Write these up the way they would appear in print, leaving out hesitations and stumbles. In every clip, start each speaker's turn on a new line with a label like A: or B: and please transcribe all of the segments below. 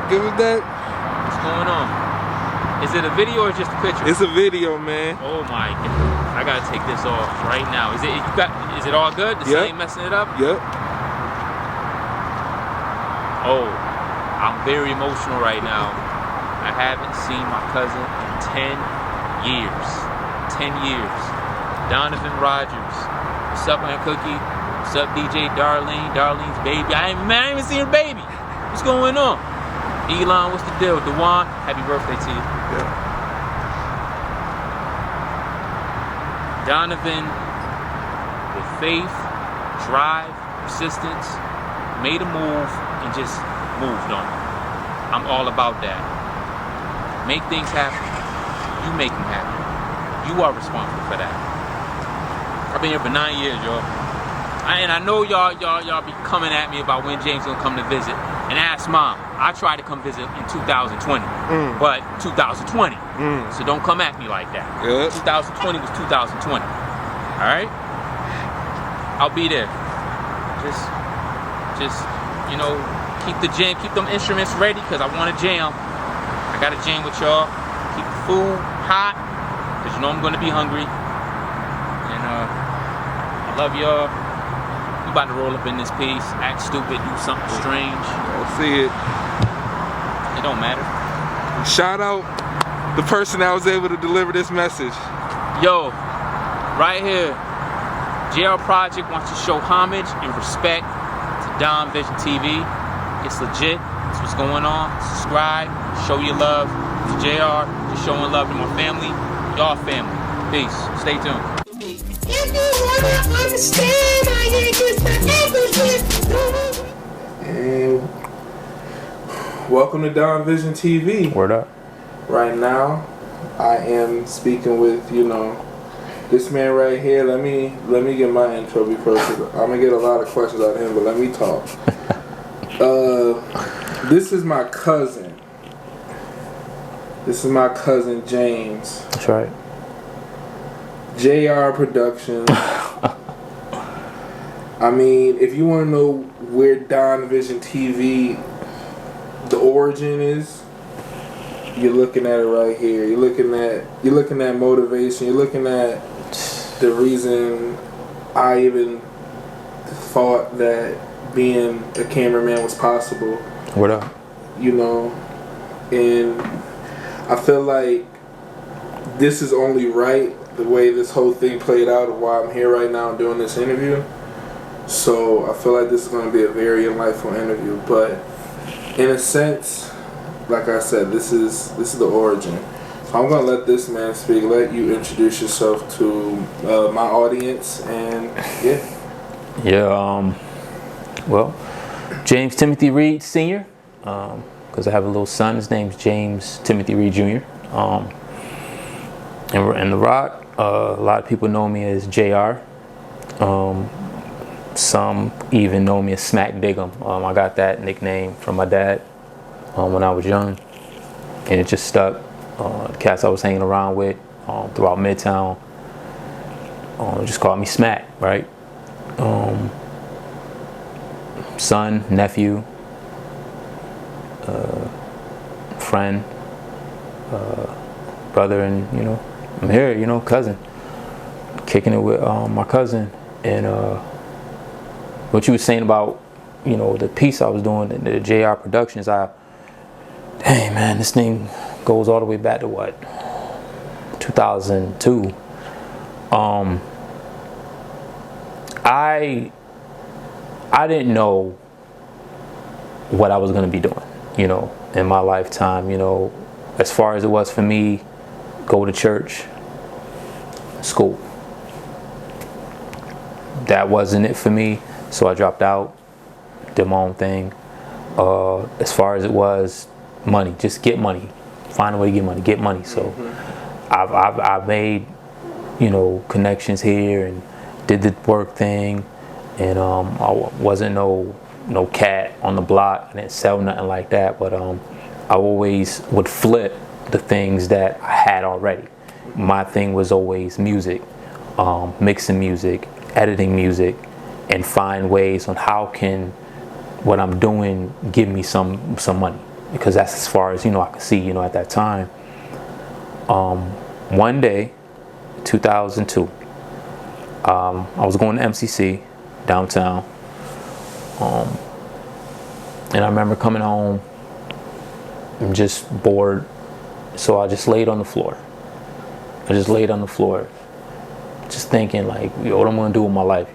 A: Give us that.
B: What's going on? Is it a video or just a picture?
A: It's a video, man.
B: Oh my God. I gotta take this off right now. Is it all good? The sun ain't messing it up?
A: Yep.
B: Oh, I'm very emotional right now. I haven't seen my cousin in 10 years. 10 years. Donovan Rogers. What's up, man, Cookie? What's up, DJ Darlene? Darlene's baby. I ain't even seen her baby. What's going on? Elon, what's the deal? Dewan, happy birthday to you.
A: Yeah.
B: Donovan, with faith, drive, persistence, made a move and just moved on. I'm all about that. Make things happen. You make them happen. You are responsible for that. I've been here for 9 years, y'all. And I know y'all be coming at me about when James gonna come to visit. And ask Mom. I tried to come visit in 2020, but 2020. So don't come at me like that. 2020 was 2020. All right? I'll be there. Just you know, keep them instruments ready because I want to jam. I got to jam with y'all. Keep the food hot because you know I'm gonna be hungry. And I love y'all. We about to roll up in this piece, act stupid, do something strange.
A: I'll see it.
B: It don't matter.
A: Shout out the person that was able to deliver this message.
B: Yo, right here, JR Project wants to show homage and respect to DonVision TV. It's legit. That's what's going on. Subscribe, show your love to JR, just showing love to my family, y'all family. Peace. Stay tuned.
A: And welcome to DonVision TV.
C: Word up.
A: Right now, I am speaking with, this man right here. Let me get my intro before, because I'm gonna get a lot of questions out of him, but let me talk. This is my cousin. This is my cousin James.
C: That's right.
A: JR Productions. I mean, if you want to know where DonVision TV, the origin is, you're looking at it right here. You're looking at motivation. You're looking at the reason I even thought that being a cameraman was possible.
C: What up?
A: And I feel like this is only right the way this whole thing played out of why I'm here right now doing this interview. So I feel like this is going to be a very insightful interview. But in a sense, like I said, this is the origin. So I'm going to let this man speak. Let you introduce yourself to my audience, and yeah.
C: Yeah. Well, James Timothy Reed Sr. Because I have a little son. His name's James Timothy Reed Jr. In the Rock, a lot of people know me as JR. Some even know me as Smack Diggum. I got that nickname from my dad when I was young, and it just stuck. The cats I was hanging around with throughout Midtown just called me Smack, right? Son, nephew, friend, brother, and I'm here, cousin, kicking it with my cousin. And what you were saying about the piece I was doing, the JR Productions, dang man, this thing goes all the way back to what, 2002. I didn't know what I was going to be doing, in my lifetime, as far as it was for me, go to church, school. That wasn't it for me, so I dropped out, did my own thing. As far as it was, money, just get money, find a way to get money. So I've made, connections here and did the work thing, and I wasn't no cat on the block. I didn't sell nothing like that, but I always would flip the things that I had already. My thing was always music, mixing music, editing music, and find ways on how can what I'm doing give me some money. because that's as far as, I could see, at that time. One day, 2002, I was going to MCC downtown, and I remember coming home and just bored, so I just laid on the floor. Just thinking like, what am I gonna do with my life,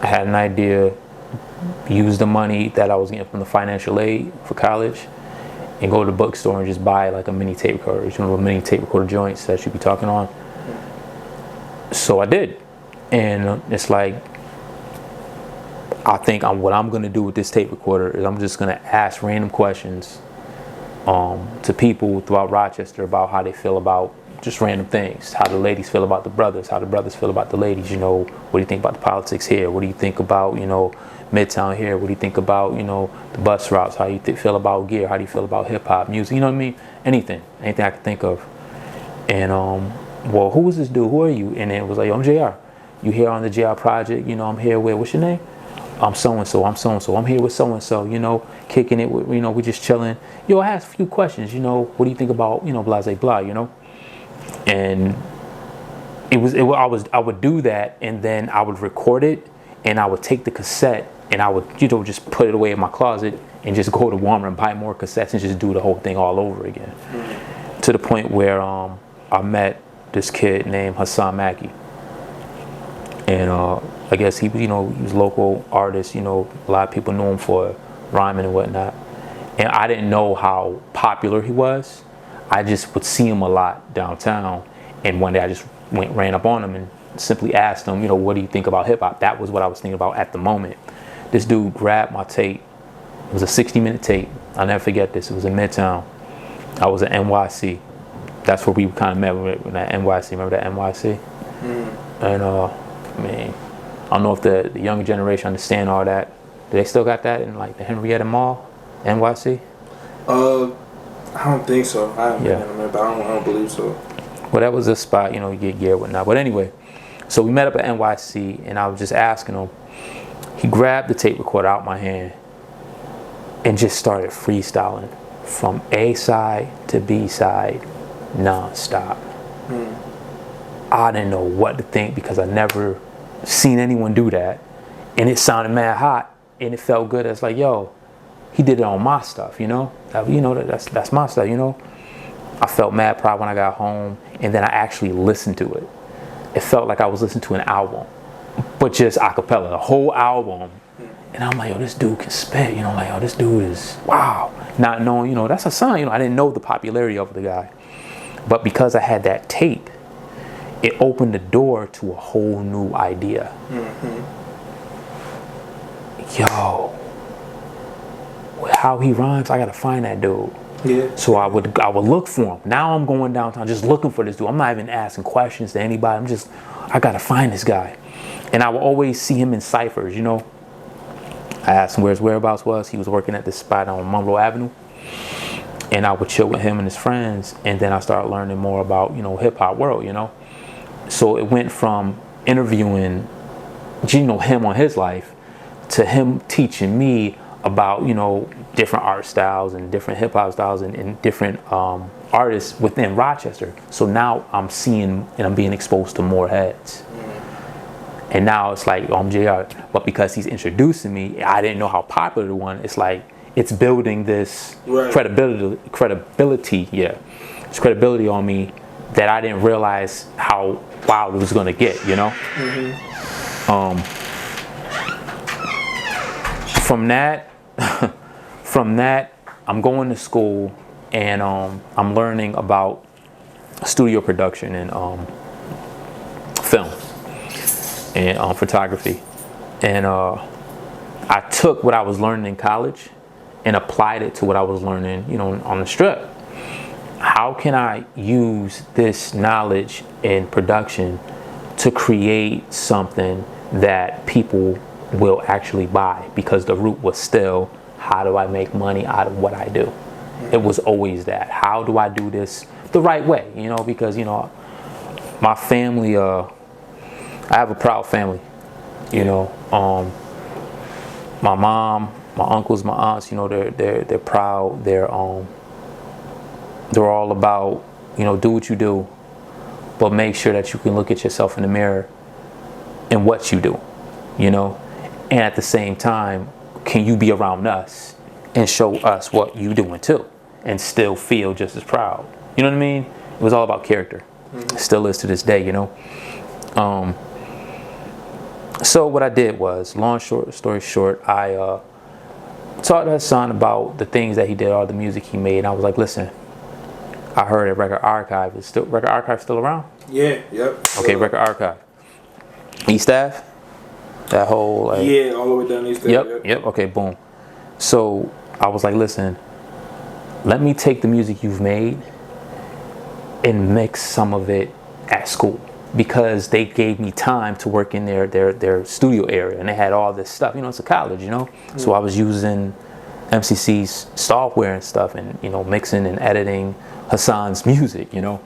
C: I had an idea, use the money that I was getting from the financial aid for college, and go to the bookstore and just buy like a mini tape recorder, the mini tape recorder joints that you be talking on. So I did, and it's like, I think what I'm gonna do with this tape recorder is I'm just gonna ask random questions to people throughout Rochester about how they feel about just random things, how the ladies feel about the brothers, how the brothers feel about the ladies, what do you think about the politics here, what do you think about, Midtown here, what do you think about, the bus routes, how do you feel about gear, how do you feel about hip-hop music, you know what I mean, anything I could think of. And well, who is this dude, who are you? And then it was like, I'm JR, you here on the JR project, I'm here with, what's your name? I'm so-and-so, I'm here with so-and-so, kicking it with, we just chilling. I asked a few questions, what do you think about, blase blah, And I would do that, and then I would record it, and I would take the cassette, and I would, just put it away in my closet, and just go to Walmart and buy more cassettes, and just do the whole thing all over again. To the point where I met this kid named Hassan Mackey. And I guess he was a local artist, a lot of people knew him for rhyming and whatnot. And I didn't know how popular he was. I just would see him a lot downtown. And one day I just ran up on him and simply asked him, what do you think about hip hop? That was what I was thinking about at the moment. This dude grabbed my tape. It was a 60-minute tape. I'll never forget this. It was in Midtown. I was at NYC. That's where we kind of met with that NYC. Remember that NYC? And I don't know if the younger generation understand all that. Do they still got that in like the Henrietta Mall, NYC?
A: I don't think so. I haven't been in there, but I don't believe so.
C: Well, that was a spot, you get gear and whatnot. But anyway, so we met up at NYC, and I was just asking him. He grabbed the tape recorder out my hand and just started freestyling from A side to B side, non-stop. I didn't know what to think because I never seen anyone do that, and it sounded mad hot, and it felt good. It's like, yo, he did it on my stuff, that's my stuff, I felt mad proud when I got home, and then I actually listened to it. It felt like I was listening to an album, but just a cappella, the whole album. And I'm like, yo, this dude can spit, this dude is wow. Not knowing, that's a sign, I didn't know the popularity of the guy, but because I had that tape, it opened the door to a whole new idea. Yo, how he rhymes, I gotta find that dude. Yeah. So I would look for him. Now I'm going downtown just looking for this dude. I'm not even asking questions to anybody. I gotta find this guy. And I would always see him in ciphers, I asked him where his whereabouts was. He was working at this spot on Monroe Avenue. And I would chill with him and his friends. And then I started learning more about, hip hop world, So it went from interviewing, him on his life to him teaching me about, different art styles and different hip hop styles and different artists within Rochester. So now I'm seeing and I'm being exposed to more heads. And now it's like, I'm JR. But because he's introducing me, I didn't know how popular the one. It's like, it's building this credibility. Yeah. It's credibility on me that I didn't realize how wild it was going to get, From that, I'm going to school, and I'm learning about studio production and film and photography. And I took what I was learning in college and applied it to what I was learning, on the strip. How can I use this knowledge in production to create something that people will actually buy? Because the root was still, how do I make money out of what I do? It was always that. How do I do this the right way? Because, my family, I have a proud family, my mom, my uncles, my aunts, you know, they're proud. They're all about, you know, do what you do, but make sure that you can look at yourself in the mirror and what you do, you know, and at the same time, can you be around us and show us what you doing too, and still feel just as proud? You know what I mean? It was all about character. It still is to this day, you know. So what I did was, story short, I taught Hassan about the things that he did, all the music he made. And I was like, listen, I heard at Record Archive. Is Record Archive still around?
A: Yeah, yep.
C: Okay, Record Archive. East Ave? That whole like,
A: yeah, all the way down East Ave.
C: Yep. Okay, boom. So I was like, listen, let me take the music you've made and mix some of it at school, because they gave me time to work in their studio area, and they had all this stuff. You know, it's a college, you know. So I was using MCC's software and stuff, and you know, mixing and editing Hassan's music. You know,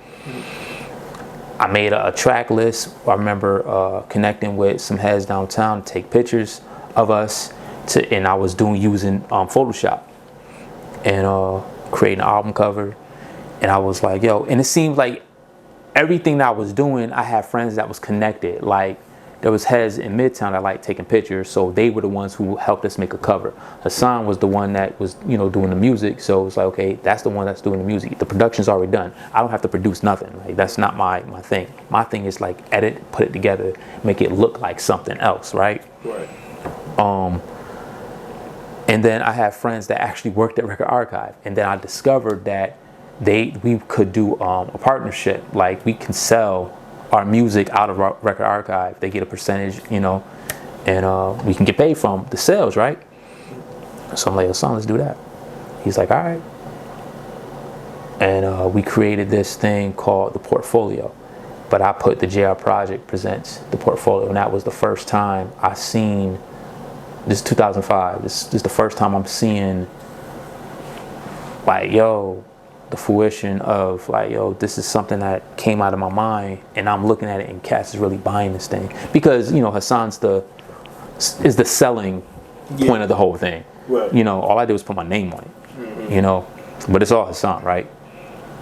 C: I made a track list. I remember connecting with some heads downtown to take pictures of us, and I was using Photoshop and creating an album cover. And I was like, yo, and it seemed like everything that I was doing, I had friends that was connected. Like, there was heads in Midtown that liked taking pictures, so they were the ones who helped us make a cover. Hassan was the one that was, you know, doing the music, so it was like, okay, that's the one that's doing the music. The production's already done. I don't have to produce nothing. Like, that's not my thing. My thing is like edit, put it together, make it look like something else, right?
A: Right.
C: And then I have friends that actually worked at Record Archive, and then I discovered that we could do a partnership. Like, we can sell our music out of our Record Archive. They get a percentage, you know, and we can get paid from the sales, right? So I'm like, son, let's do that. He's like, all right. And we created this thing called the Portfolio, but I put the JR Project Presents the Portfolio, and that was the first time I seen. This is 2005. This is the first time I'm seeing, like, yo, the fruition of, like, yo, this is something that came out of my mind, and I'm looking at it, and Cass is really buying this thing, because, you know, Hassan's is the selling point of the whole thing.
A: Right.
C: You know, all I did was put my name on it. You know, but it's all Hassan, right?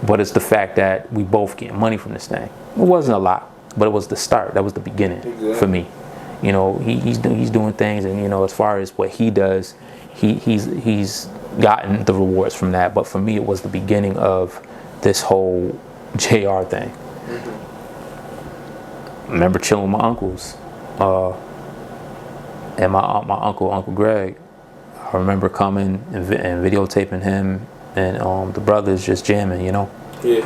C: But it's the fact that we both get money from this thing. It wasn't a lot, but it was the start. That was the beginning for me. You know, he's doing things, and you know, as far as what he does, he's gotten the rewards from that. But for me, it was the beginning of this whole JR thing. I remember chilling with my uncles, and my Uncle Greg. I remember coming and videotaping him and the brothers just jamming, you know.
A: Yeah.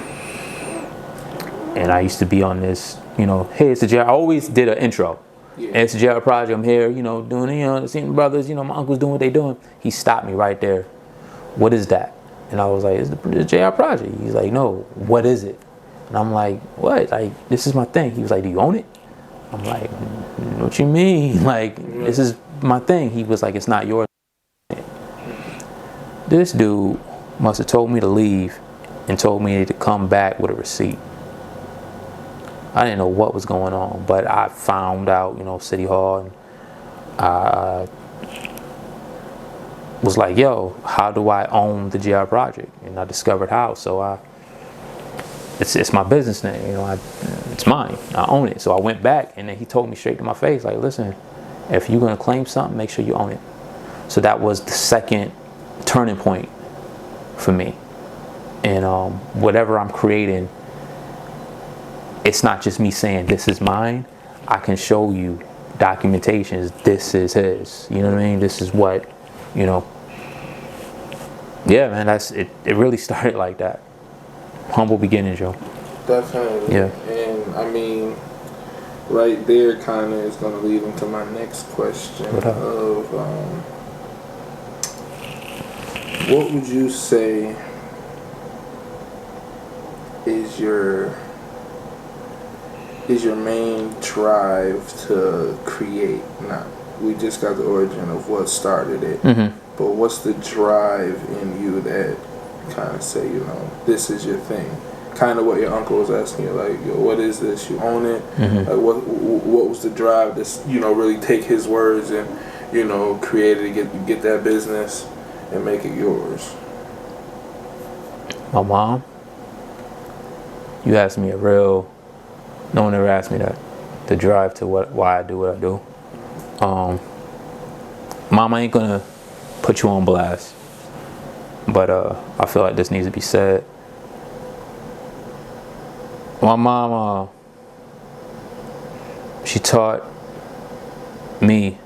C: And I used to be on this, you know, hey, it's the JR. I always did an intro. Yeah. It's the JR Project. I'm here, you know, doing, you know, seeing the brothers, you know, my uncle's doing what they doing. He stopped me right there. What is that? And I was like, it's the JR Project. He's like, no, what is it? And I'm like, what? Like, this is my thing. He was like, do you own it? I'm like, what you mean? Like, this is my thing. He was like, it's not yours. This dude must have told me to leave and told me to come back with a receipt. I didn't know what was going on, but I found out, you know, City Hall, and I was like, yo, how do I own the JR Project? And I discovered how. So it's my business name, you know, it's mine. I own it. So I went back, and then he told me straight to my face, like, listen, if you're gonna claim something, make sure you own it. So that was the second turning point for me. And whatever I'm creating, it's not just me saying this is mine. I can show you documentations. This is his. You know what I mean? This is what, you know. Yeah, man, that's it. It really started like that. Humble beginnings, yo.
A: Definitely.
C: Yeah.
A: And I mean, right there, kind of is going to lead into my next question of what would you say is your main drive to create? Now, we just got the origin of what started it, but what's the drive in you that kind of say, you know, this is your thing? Kind of what your uncle was asking you, like, yo, what is this? You own it? Like, what was the drive to, you know, really take his words and created to get that business and make it yours?
C: My mom. You asked me no one ever asked me that. The drive to why I do what I do. Mom, I ain't gonna put you on blast, but I feel like this needs to be said. My mom, she taught me,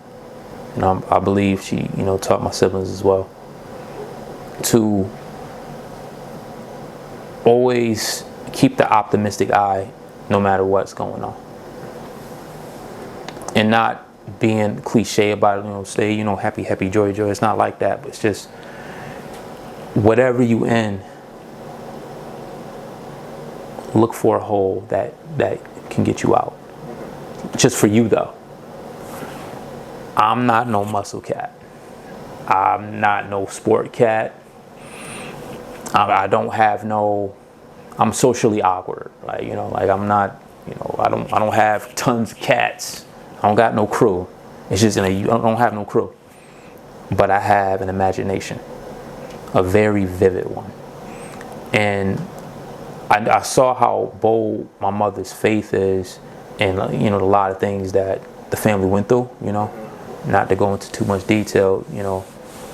C: and I believe she, taught my siblings as well, to always keep the optimistic eye no matter what's going on. And not being cliche about it, stay, happy, happy, joy, joy. It's not like that, but it's just whatever you in, look for a hole that can get you out. Just for you though. I'm not no muscle cat. I'm not no sport cat. I don't have no. I'm socially awkward. I'm not. I don't have tons of cats. I don't got no crew. It's just I don't have no crew. But I have an imagination, a very vivid one, and I saw how bold my mother's faith is, and a lot of things that the family went through. Not to go into too much detail.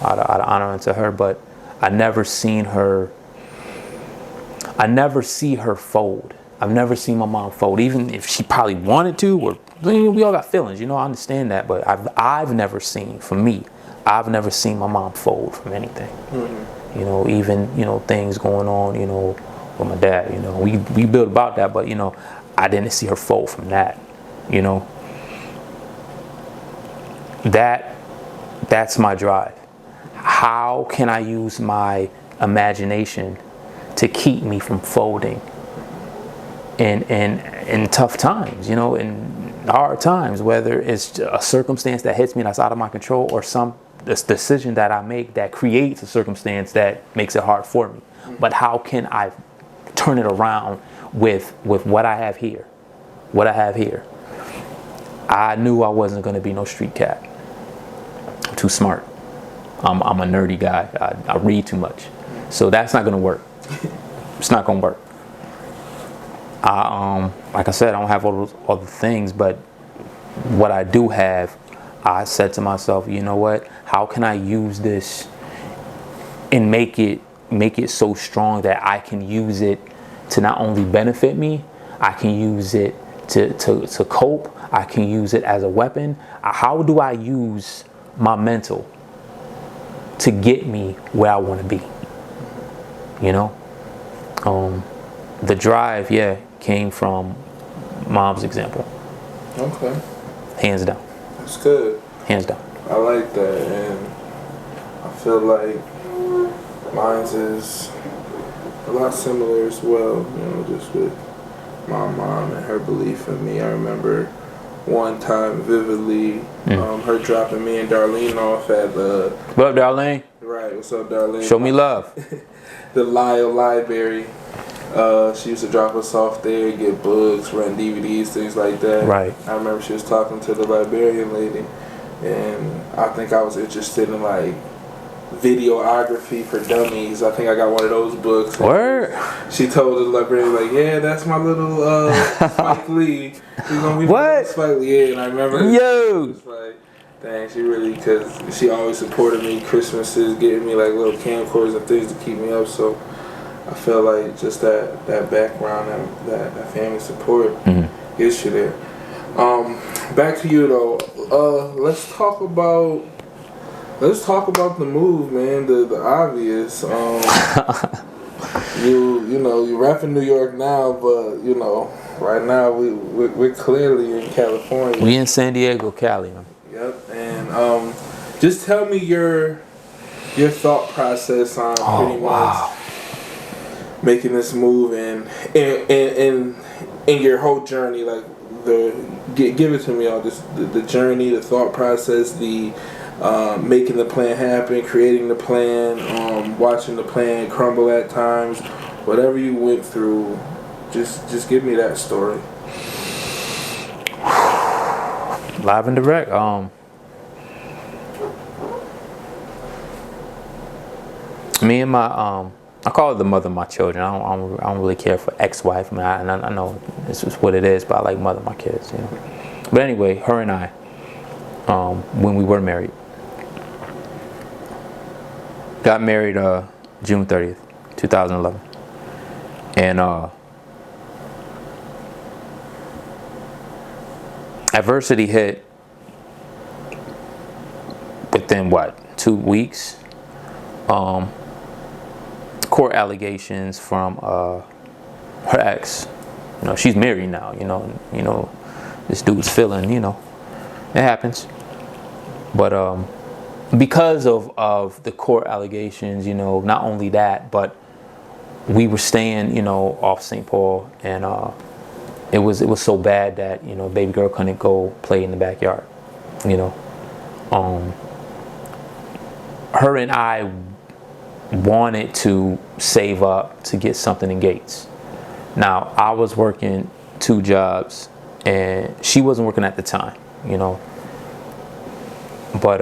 C: Out of honor unto her, but I never see her fold. I've never seen my mom fold, even if she probably wanted to. Or we all got feelings, I understand that. But I've never seen, for me, I've never seen my mom fold from anything. Mm-hmm. Even things going on, with my dad. We built about that, but I didn't see her fold from that. That's my drive. How can I use my imagination to keep me from folding in tough times, in hard times, whether it's a circumstance that hits me that's out of my control, or this decision that I make that creates a circumstance that makes it hard for me. But how can I turn it around with what I have here? I knew I wasn't going to be no street cat. I'm too smart. I'm a nerdy guy. I read too much. So that's not going to work. It's not going to work. Like I said, I don't have all those other things, but what I do have, I said to myself, you know what? How can I use this and make it so strong that I can use it to not only benefit me, I can use it to cope, I can use it as a weapon. How do I use my mental to get me where I want to be? The drive, came from mom's example.
A: Okay.
C: Hands down.
A: That's good.
C: Hands down.
A: I like that, and I feel like mine's is a lot similar as well, just with my mom and her belief in me. I remember one time vividly, her dropping me and Darlene off at the...
C: What up, Darlene?
A: Right, what's up, Darlene?
C: Show me love.
A: The Lyle Library. She used to drop us off there, get books, rent DVDs, things like that.
C: Right.
A: I remember she was talking to the librarian lady, and I think I was interested in videography for dummies. I think I got one of those books.
C: Word.
A: She told the librarian, yeah, that's my little Spike Lee. She's gonna be
C: what?
A: Spike Lee. Yeah, and I remember.
C: Yo.
A: Dang, she really, because she always supported me. Christmases, getting me little camcorders and things to keep me up. So I feel like just that background and that family support gets you there. Back to you though. Let's talk about the move, man. The obvious. You rap in New York now, but right now we're clearly in California.
C: We in San Diego, Cali. Man.
A: Yep, and just tell me your thought process on pretty much making this move and your whole journey, give it to me all this the journey, the thought process, the making the plan happen, creating the plan, watching the plan crumble at times, whatever you went through, just give me that story.
C: Live and direct. Me and my I call her the mother of my children. I don't really care for ex-wife. I know it's just what it is, but I like mother of my kids, you know. But anyway, her and I, when we were married, got married June 30th, 2011, and adversity hit within 2 weeks. Court allegations from her ex. You know, she's married now. You know, this dude's feeling. You know, it happens. But because of the court allegations, you know, not only that, but we were staying, you know, off St. Paul, and it was so bad that, you know, baby girl couldn't go play in the backyard. You know, her and I wanted to save up to get something in Gates. Now, I was working 2 jobs and she wasn't working at the time, you know. But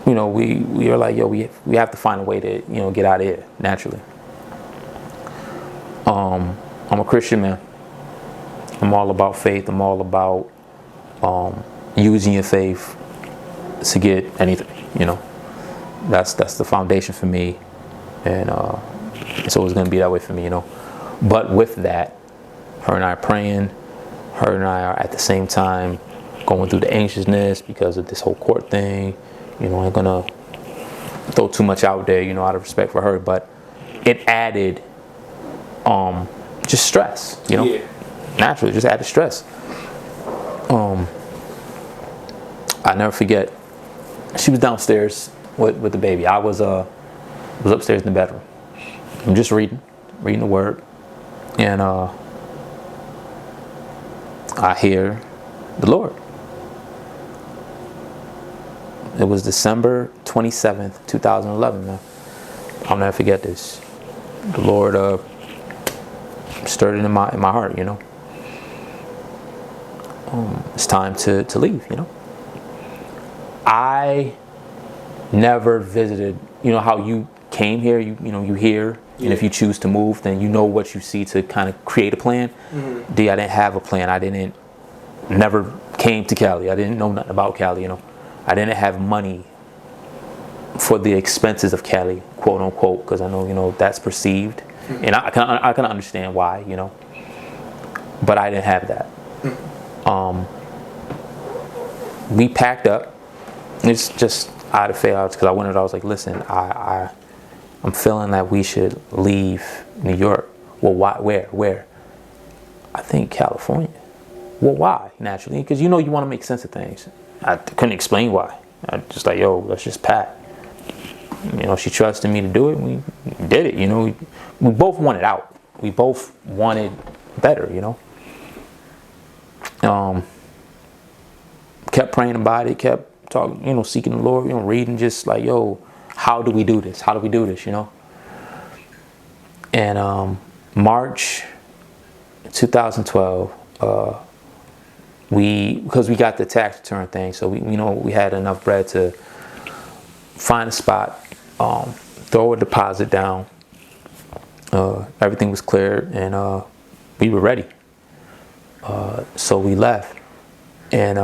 C: you know, we were like, yo, we have to find a way to, you know, get out of here naturally. I'm a Christian man. I'm all about faith. I'm all about using your faith to get anything, you know. That's the foundation for me, and it's always going to be that way for me, you know. But with that, her and I are praying. Her and I are at the same time going through the anxiousness because of this whole court thing. You know, I'm gonna throw too much out there, you know, out of respect for her, but it added just stress, you know. Yeah. Naturally, just added stress. I never forget. She was downstairs with the baby. I was upstairs in the bedroom. I'm just reading the word, and I hear the Lord. It was December 27th, 2011, man. I'll never forget this. The Lord stirred it in my heart, you know. It's time to leave, you know. I never visited, you know how you came here, you know, you hear, yeah. And if you choose to move, then you know what you see to kind of create a plan. Mm-hmm. I didn't have a plan. I never came to Cali. I didn't know nothing about Cali, you know. I didn't have money for the expenses of Cali, quote unquote, because I know, you know, that's perceived. Mm-hmm. And I can understand why, you know. But I didn't have that. Mm-hmm. We packed up. It's just out of fail because I was like, listen, I'm feeling that we should leave New York. Well, why? Where? I think California. Well, why? Naturally, because you know you want to make sense of things. I couldn't explain why. I just like, yo, let's just pack. You know, she trusted me to do it. We did it. You know, we both wanted out. We both wanted better. You know. Kept praying about it. Kept talking. You know, seeking the Lord. You know, reading. Just like, yo, how do we do this? How do we do this? You know. And March 2012. Because we got the tax return thing, so we had enough bread to find a spot, throw a deposit down. Everything was cleared, and we were ready. So we left, and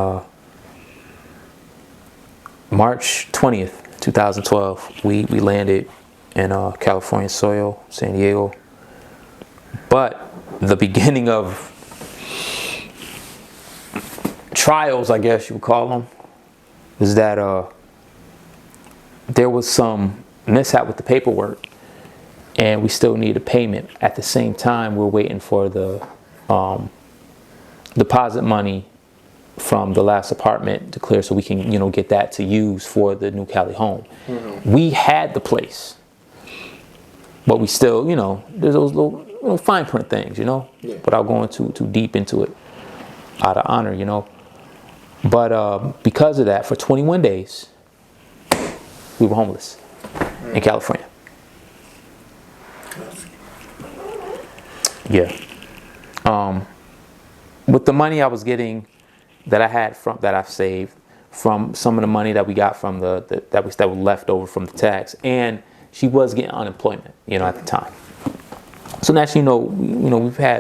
C: March 20th, 2012, we landed in California soil, San Diego. But the beginning of trials, I guess you would call them, is that there was some mishap with the paperwork, and we still need a payment. At the same time, we're waiting for the deposit money from the last apartment to clear, so we can, you know, get that to use for the new Cali home. Mm-hmm. We had the place, but we still, you know, there's those little fine print things, you know, yeah. Without going too deep into it, out of honor, you know. But because of that, for 21 days, we were homeless in California. Yeah. With the money I was getting, that I've saved from some of the money that we got from that was left over from the tax, and she was getting unemployment, at the time. So naturally,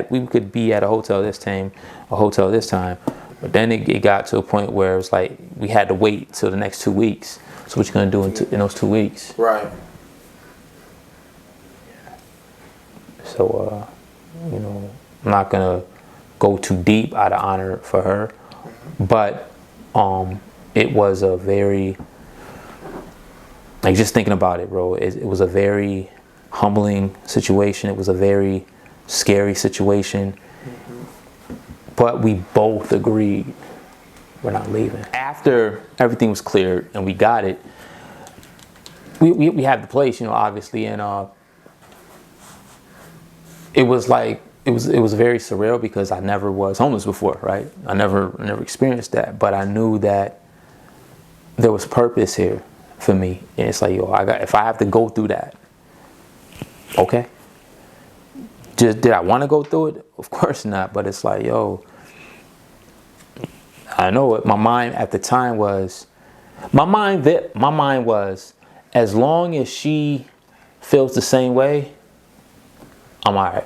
C: we could be at a hotel this time, but then it got to a point where it was like we had to wait till the next 2 weeks. So what you gonna do in those 2 weeks?
A: Right.
C: So I'm not gonna go too deep out of honor for her, but it was a very, like, just thinking about it, bro, it was a very humbling situation. It was a very scary situation, but we both agreed we're not leaving. After everything was cleared and we got it, we had the place, obviously, and it was like it was very surreal because I never was homeless before, right? I never experienced that, but I knew that there was purpose here for me, and it's like, if I have to go through that, okay. Did I want to go through it? Of course not, but it's like, I know what my mind at the time was. My mind was, as long as she feels the same way, I'm all right.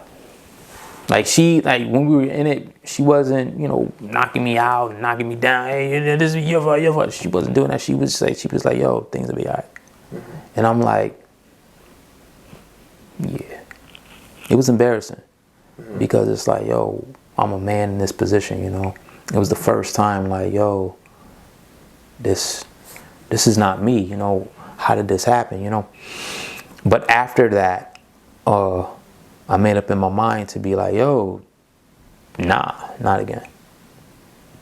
C: Like when we were in it, she wasn't, knocking me out and knocking me down. Hey, this is your fault. She wasn't doing that. She was like, things will be all right. Mm-hmm. And I'm like, yeah. It was embarrassing because it's like, I'm a man in this position, It was the first time, like, this is not me, How did this happen, But after that, I made up in my mind to be like, nah, not again.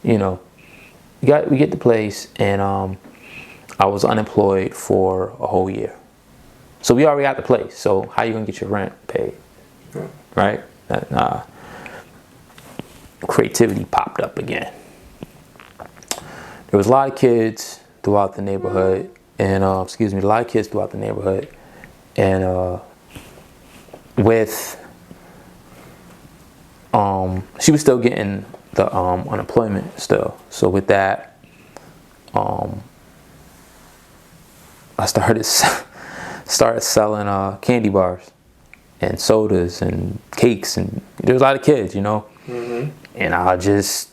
C: We get the place, and I was unemployed for a whole year. So we already got the place. So how you gonna get your rent paid, right? Creativity popped up again. There was a lot of kids throughout the neighborhood, and and with she was still getting the unemployment still. So with that, I started selling candy bars and sodas and cakes, and there was a lot of kids, and I just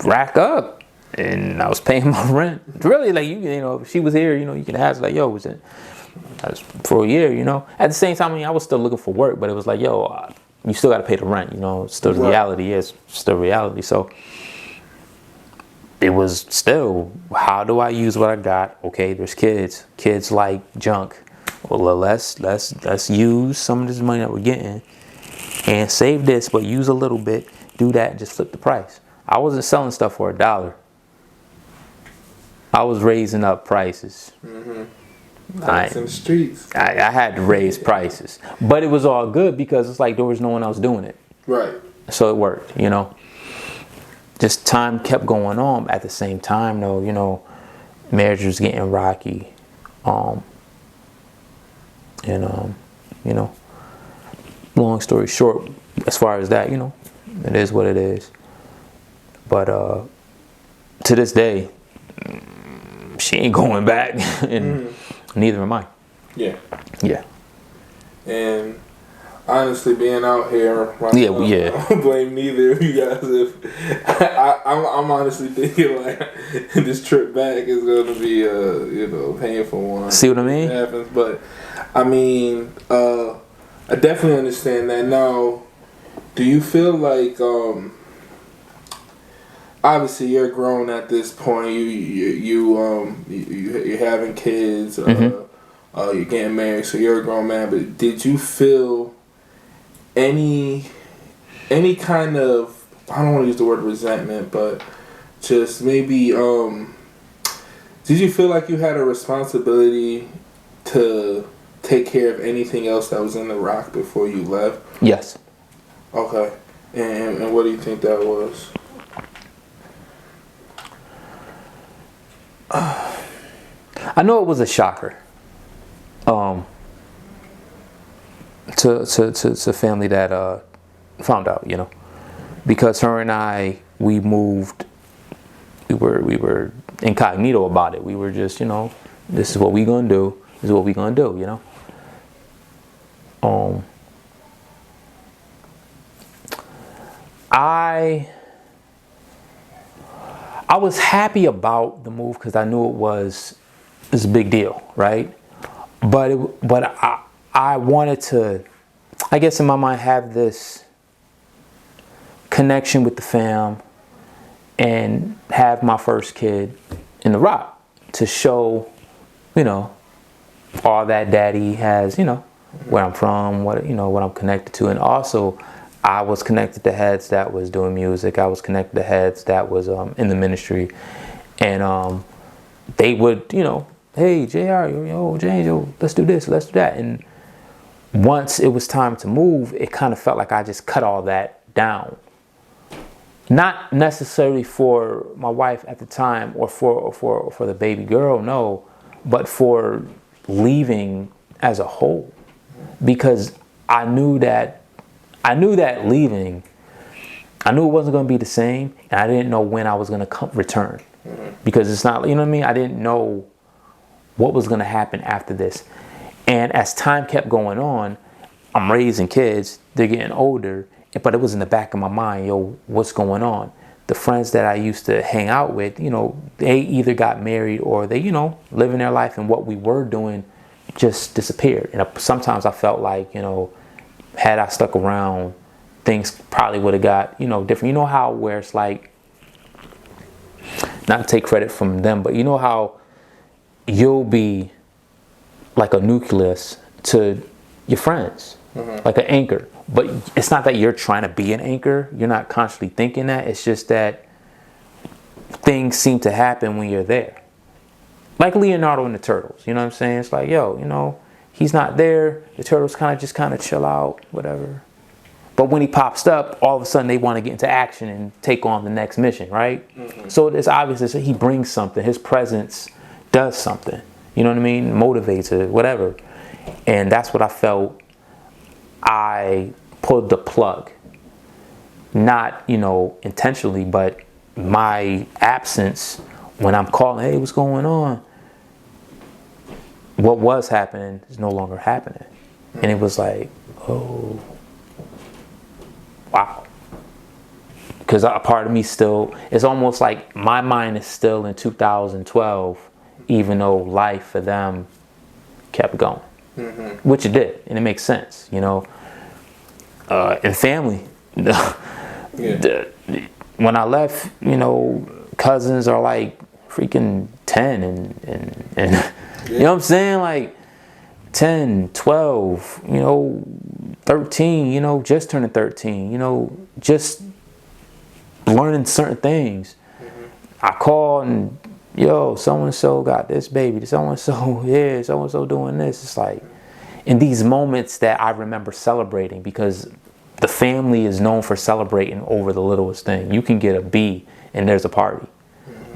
C: rack up, and I was paying my rent. Really, like, if she was here, you can ask, like, was it? That was for a year, At the same time, I was still looking for work, but it was like, you still got to pay the rent, It's still the reality. It's still reality. So it was still, how do I use what I got? Okay, there's kids. Kids like junk. Well, let's use some of this money that we're getting and save this, but use a little bit. Do that and just flip the price. I wasn't selling stuff for $1. I was raising up prices.
A: Mm-hmm. In the streets.
C: I had to raise prices, but it was all good because it's like there was no one else doing it.
A: Right. So
C: it worked, Just time kept going on. At the same time, though, marriage was getting rocky, long story short, as far as that, it is what it is. But to this day, she ain't going back, and neither am I.
A: Yeah.
C: Yeah.
A: And honestly, being out here, I don't blame neither of you guys. If I'm honestly thinking like this trip back is going to be a painful one.
C: See what I mean?
A: It happens, but I mean, I definitely understand that. Now, do you feel like obviously you're grown at this point. You're having kids. You're getting married, so you're a grown man. But did you feel any kind of, I don't want to use the word resentment, but just maybe did you feel like you had a responsibility to take care of anything else that was in the rock before you left?
C: Yes.
A: Okay. And what do you think that was?
C: I know it was a shocker to family that found out, because her and I, we moved. We were incognito about it. We were just, you know, this is what we gonna do. This is what we gonna do, you know. I was happy about the move because I knew it was a big deal, right? But I wanted to, I guess in my mind, have this connection with the fam and have my first kid in the Rock to show, you know, all that daddy has, you know, where I'm from, what, you know, what I'm connected to. And also I was connected to heads that was doing music. I was connected to heads that was in the ministry. And they would, you know, hey, JR, yo, James, yo, let's do this, let's do that. And once it was time to move, it kind of felt like I just cut all that down. Not necessarily for my wife at the time or for the baby girl, no, but for leaving as a whole. Because I knew that leaving, I knew it wasn't going to be the same, and I didn't know when I was going to return. Because it's not, you know what I mean? I didn't know what was going to happen after this. And as time kept going on, I'm raising kids, they're getting older, but it was in the back of my mind, yo, what's going on? The friends that I used to hang out with, you know, they either got married or they, you know, living their life, and what we were doing just disappeared. And sometimes I felt like, you know, had I stuck around, things probably would have got, you know, different. You know how where it's like, not to take credit from them, but you know how you'll be like a nucleus to your friends, like an anchor. But it's not that you're trying to be an anchor. You're not consciously thinking that. It's just that things seem to happen when you're there. Like Leonardo and the Turtles. You know what I'm saying? It's like, yo, you know, he's not there. The Turtles kind of chill out, whatever. But when he pops up, all of a sudden they want to get into action and take on the next mission, right? So it's obvious that he brings something. His presence does something. You know what I mean? Motivates it, whatever. And that's what I felt. I pulled the plug, not, you know, intentionally, but my absence when I'm calling, hey, what's going on? What was happening is no longer happening. And it was like, oh, wow. Because a part of me still, it's almost like my mind is still in 2012, even though life for them kept going. Which it did, and it makes sense, you know. And family, when I left, you know, cousins are like freaking 10 and you know what I'm saying, like 10, 12, you know, 13, you know, just turning 13, you know, just learning certain things. I call and, yo, so-and-so got this baby, so-and-so, yeah, so-and-so doing this. It's like, in these moments that I remember celebrating, because the family is known for celebrating over the littlest thing. You can get a B and there's a party.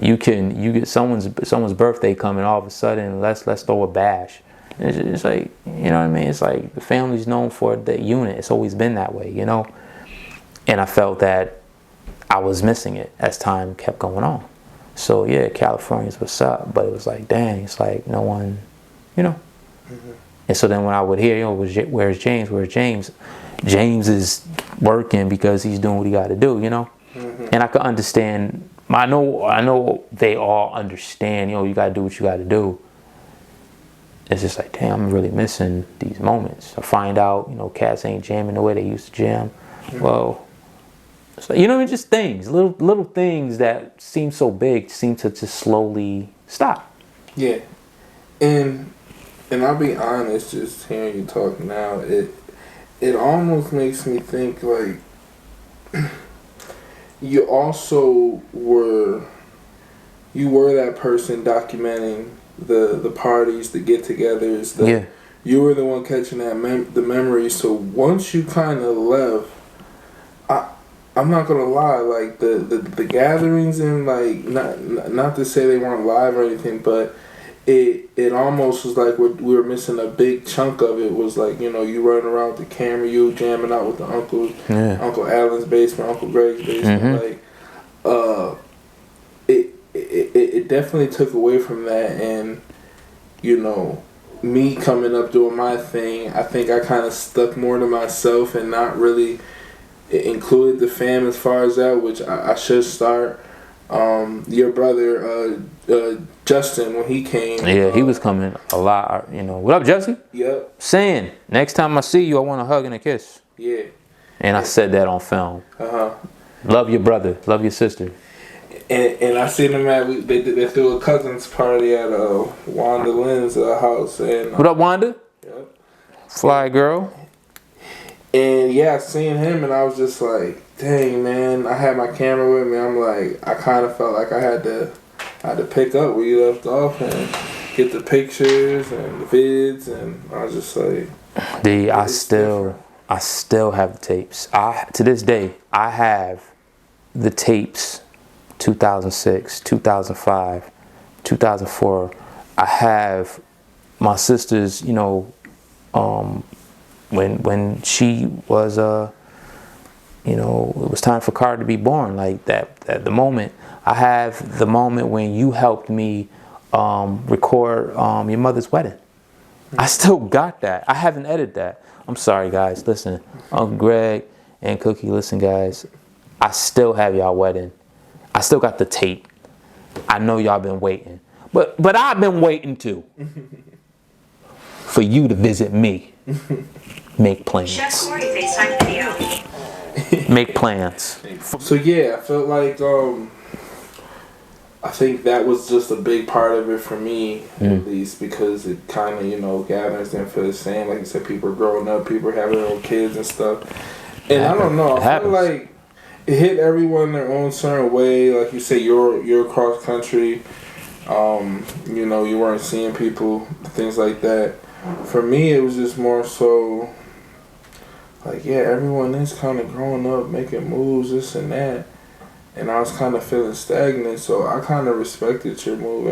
C: You get someone's birthday coming, all of a sudden, let's throw a bash. It's like, you know what I mean? It's like the family's known for the unit. It's always been that way, you know? And I felt that I was missing it as time kept going on. So yeah, California's what's up, but it was like, dang, it's like no one, you know. And so then when I would hear, you know, where's James? Where's James? James is working because he's doing what he got to do, you know. And I could understand. I know they all understand. You know, you got to do what you got to do. It's just like, damn, I'm really missing these moments. I find out, you know, cats ain't jamming the way they used to jam. Well. So, you know, it's just things, little things that seem so big seem to just slowly stop. Yeah,
A: and I'll be honest, just hearing you talk now, it almost makes me think like you also were that person documenting the parties, the get-togethers. You were the one catching the memories. So once you kind of left, I'm not gonna lie, like the gatherings and like not to say they weren't live or anything, but it almost was like we were missing a big chunk of it. Was like, you know, you running around with the camera, you jamming out with the uncles, Uncle Alan's basement, Uncle Greg's basement, like it definitely took away from that, and you know, me coming up doing my thing, I think I kind of stuck more to myself and not really included the fam as far as that, which I should start. Your brother Justin, when he came,
C: Yeah, he was coming a lot. You know, what up, Jesse?
A: Yep.
C: Saying next time I see you, I want a hug and a kiss.
A: Yeah.
C: And I said that on film. Love your brother, love your sister.
A: And I seen them at they threw a cousins party at Wanda Lynn's house. And
C: what up, Wanda?
A: Yep.
C: Fly girl.
A: And yeah, I seen him, and I was just like, dang, man. I had my camera with me. I'm like, I kind of felt like I had to pick up where you left off and get the pictures and the vids, and I was just like,
C: I still have the tapes. To this day, I have the tapes. 2006, 2005, 2004. I have my sister's, you know, when she was, you know, it was time for Carter to be born. Like that, at the moment, I have the moment when you helped me record your mother's wedding. I still got that. I haven't edited that. I'm sorry, guys. Listen, Uncle Greg and Cookie, listen, guys. I still have y'all wedding. I still got the tape. I know y'all been waiting. But I've been waiting too. For you to visit me. Make plans.
D: Chef Corey FaceTime video.
C: Make plans.
A: So yeah, I felt like I think that was just a big part of it for me, at least, because it kind of, you know, gatherings didn't feel the same. Like you said, people are growing up, people are having their own kids and stuff. And I don't know, I feel like it hit everyone in their own certain way. Like you say, you're across country. You know, you weren't seeing people, things like that. For me, it was just more so like, yeah, everyone is kind of growing up, making moves, this and that. And I was kind of feeling stagnant, so I kind of respected your move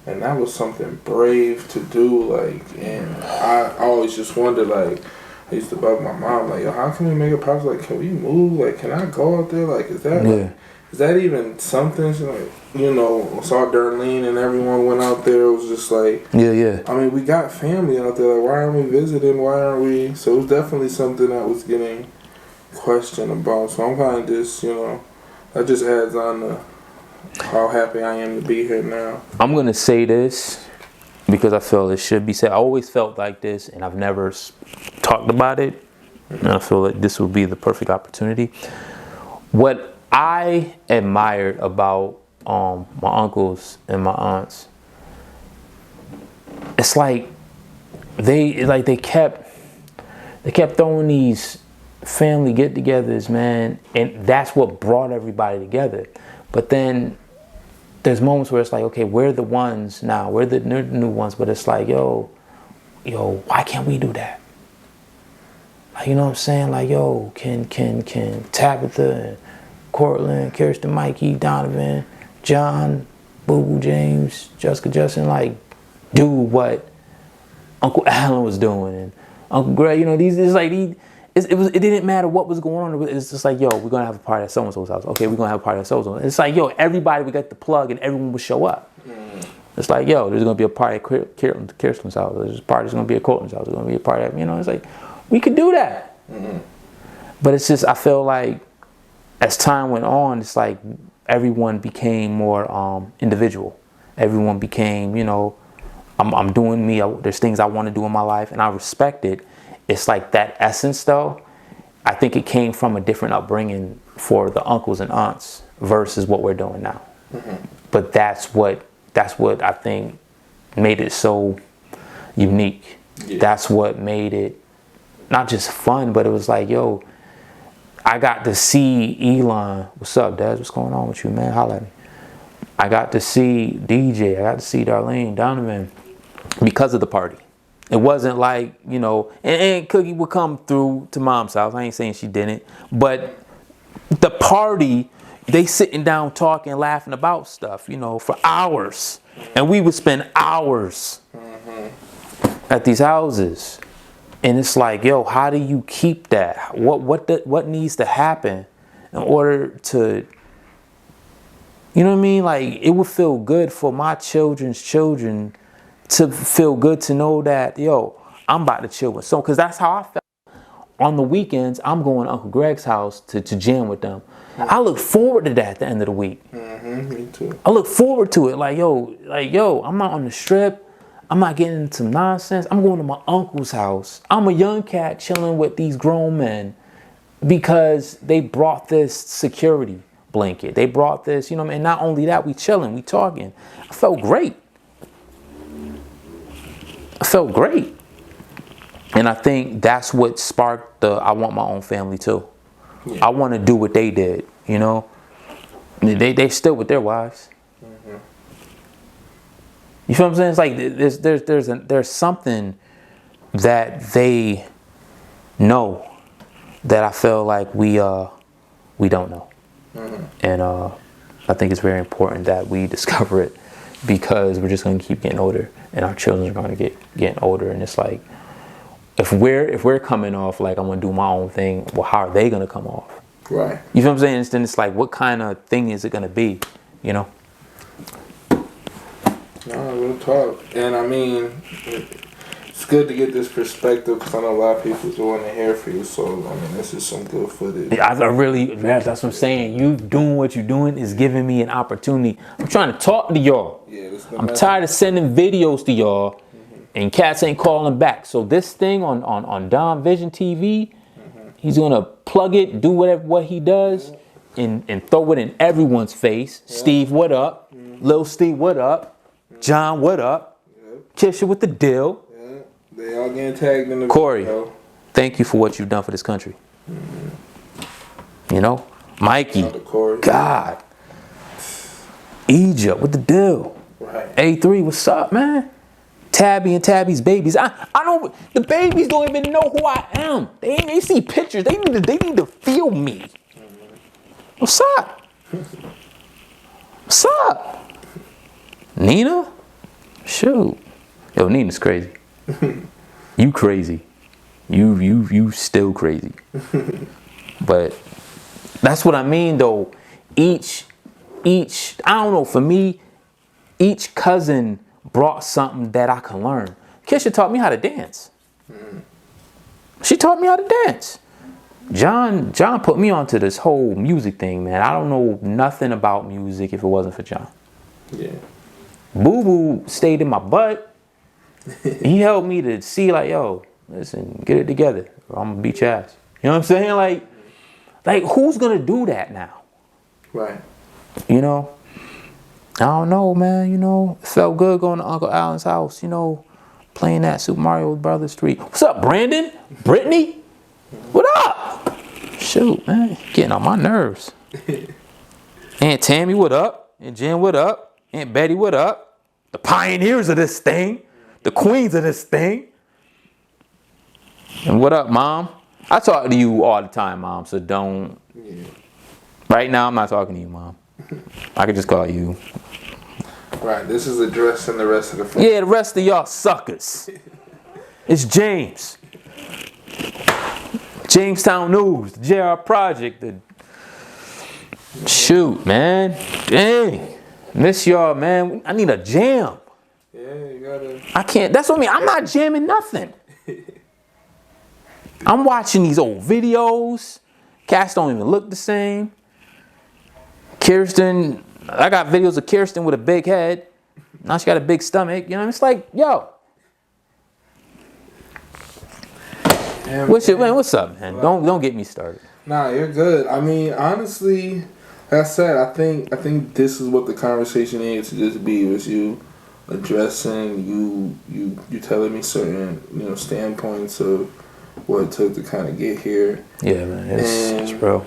A: and that was something brave to do. Like, and I always just wondered, like, I used to bug my mom, like, yo, how can we make a pop? Like, can we move? Like, can I go out there? Like, is that even something? So, like, you know, saw Darlene and everyone went out there. It was just like,
C: yeah.
A: I mean, we got family out there. Like, why aren't we visiting? Why aren't we? So it was definitely something that was getting questioned about. So I'm kind of just, you know, that just adds on to how happy I am to be here now.
C: I'm going to say this because I feel it should be said. I always felt like this, and I've never talked about it. And I feel like this would be the perfect opportunity. What I admired about my uncles and my aunts, it's like they kept throwing these family get-togethers, man, and that's what brought everybody together. But then there's moments where it's like, okay, we're the ones now, we're the new ones, but it's like, yo, why can't we do that? Like, you know what I'm saying? Like, yo, can Tabitha and Cortland, Kirsten, Mikey, Donovan, John, Boo, James, Jessica, Justin, like, do what Uncle Alan was doing and Uncle Greg, you know, it didn't matter what was going on. It's just like, yo, we're gonna have a party at so and so's house. Okay, we're gonna have a party at so and so. It's like, yo, everybody would get the plug and everyone would show up. It's like, yo, there's gonna be a party at Kirsten's house. There's gonna be at Colton's house. There's gonna be a party at, you know. It's like, we could do that. But it's just, I feel like as time went on, it's like everyone became more individual. Everyone became, you know, I'm doing me. There's things I want to do in my life, and I respect it. It's like that essence, though. I think it came from a different upbringing for the uncles and aunts versus what we're doing now. But that's what I think made it so unique. Yeah. That's what made it not just fun, but it was like, yo, I got to see Elon. What's up, Dad? What's going on with you, man? Holla at me. I got to see DJ. I got to see Darlene, Donovan, because of the party. It wasn't like, you know, and Cookie would come through to Mom's house. I ain't saying she didn't. But the party, they sitting down talking, laughing about stuff, you know, for hours. And we would spend hours at these houses. And it's like, yo, how do you keep that? What needs to happen in order to You know what I mean? Like, it would feel good for my children's children to feel good to know that, yo, I'm about to chill with. So, because that's how I felt. On the weekends, I'm going to Uncle Greg's house to jam with them. I look forward to that at the end of the week.
A: Me too.
C: I look forward to it. Like, yo, I'm not on the strip. I'm not getting into some nonsense. I'm going to my uncle's house. I'm a young cat chilling with these grown men because they brought this security blanket. They brought this, you know what I mean? And not only that, we chilling, we talking. I felt great. And I think that's what sparked I want my own family too. Yeah. I want to do what they did, you know? They still with their wives. Mm-hmm. You feel what I'm saying? It's like there's something that they know that I feel like we don't know. Mm-hmm. And I think it's very important that we discover it, because we're just going to keep getting older, and our children are going to getting older. And it's like, if we're coming off like I'm going to do my own thing, well, how are they going to come off?
A: Right.
C: You feel what I'm saying? Then it's like, what kind of thing is it going to be? You know?
A: No, we'll talk. And I mean, it's good to get this perspective, because I know a lot of people want to hear for you. So, I mean, this is some good footage.
C: Yeah, I really, that's what I'm saying. You doing what you're doing is giving me an opportunity. I'm trying to talk to y'all. Yeah, I'm tired of sending videos to y'all, mm-hmm. and cats ain't calling back. So this thing on DonVision TV, mm-hmm. he's going to plug it, do what he does, mm-hmm. and throw it in everyone's face. Yeah. Steve, what up? Mm-hmm. Lil Steve, what up? Mm-hmm. John, what up? Yep. Kisha with the deal.
A: They all getting tagged in the
C: Corey,
A: video.
C: Thank you for what you've done for this country. Mm-hmm. You know? Mikey, God. Egypt, what the deal? Right. A3, what's up, man? Tabby and Tabby's babies. I don't. The babies don't even know who I am. They see pictures. They need to feel me. Mm-hmm. What's up? What's up? Nina? Shoot. Yo, Nina's crazy. You crazy. You still crazy. But that's what I mean though. Each I don't know, for me, each cousin brought something that I can learn. Kisha taught me how to dance. She taught me how to dance. John put me onto this whole music thing, man. I don't know nothing about music if it wasn't for John. Yeah. Boo Boo stayed in my butt. He helped me to see, like, yo, listen, get it together, or I'm gonna beat your ass. You know what I'm saying? Like who's gonna do that now? Right. You know? I don't know, man. You know, it felt good going to Uncle Alan's house, you know, playing that Super Mario Brothers 3. What's up, Brandon? Brittany? What up? Shoot, man, getting on my nerves. Aunt Tammy, what up? Aunt Jen, what up? Aunt Betty, what up? The pioneers of this thing. The queens of this thing. And what up, Mom? I talk to you all the time, Mom, so don't. Yeah. Right now, I'm not talking to you, Mom. I could just call you.
A: Right, this is addressing the rest of the family.
C: Yeah, the rest of y'all suckers. It's James. Jamestown News, the JR Project. Shoot, man. Dang. Miss y'all, man. I need a jam.
A: Yeah, you gotta.
C: I can't. That's what I mean. I'm not jamming nothing. I'm watching these old videos. Cats don't even look the same. Kirsten, I got videos of Kirsten with a big head. Now she got a big stomach. You know, it's like, yo. Yeah, what's up, man? Don't get me started.
A: Nah, you're good. I mean, honestly, like I said, I think this is what the conversation needs to just be, was you addressing, you telling me certain, you know, standpoints of what it took to kind of get here.
C: Yeah, man, it's real.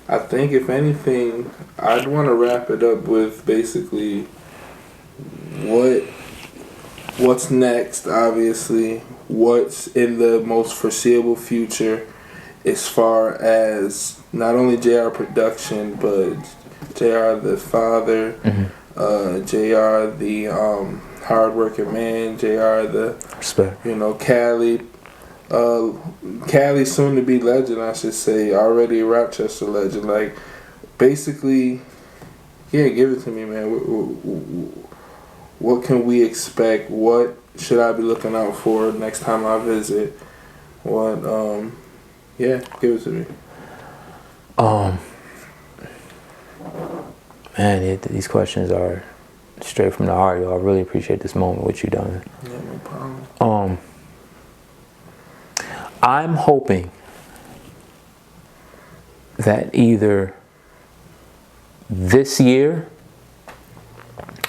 A: I think, if anything, I'd want to wrap it up with basically what's next, obviously, what's in the most foreseeable future as far as not only JR production, but JR the father, mm-hmm. JR the hardworking man, JR the respect. You know, Cali soon to be legend, I should say, already a Rochester legend. Like, basically, Yeah, give it to me, man. What can we expect? What should I be looking out for next time I visit? What? Yeah, give it to me.
C: Man, these questions are straight from the heart, yo. I really appreciate this moment with you, Don.
A: Yeah, no problem.
C: I'm hoping that either this year,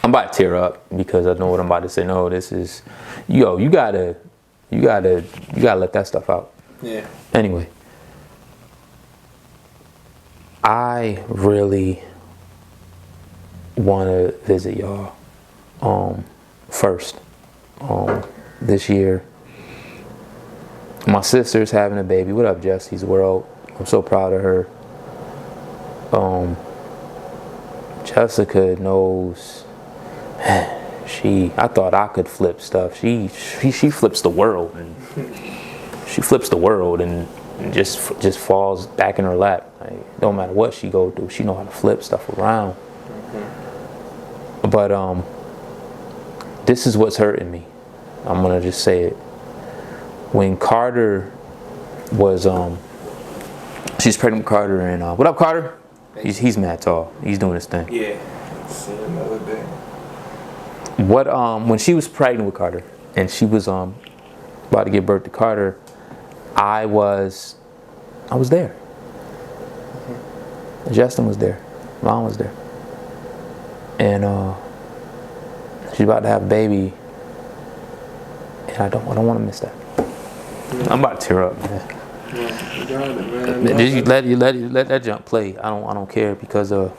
C: I'm about to tear up because I know what I'm about to say. No, this is, yo, you gotta let that stuff out.
A: Yeah.
C: Anyway, I really want to visit y'all first this year. My sister's having a baby. What up, Jesse's World? I'm so proud of her. Jessica knows, man, I thought I could flip stuff. She flips the world, and she flips the world and just falls back in her lap. Like, no matter what she go through, she know how to flip stuff around. But this is what's hurting me. I'm gonna just say it. When Carter was she's pregnant with Carter, and what up, Carter? He's mad tall. He's doing his thing.
A: Yeah. See you another day.
C: When she was pregnant with Carter and she was about to give birth to Carter, I was there. Justin was there. Mom was there. And she's about to have a baby, and I don't want to miss that. I'm about to tear up, man.
A: Yeah, you got it, man.
C: Did you let that jump play? I don't care because I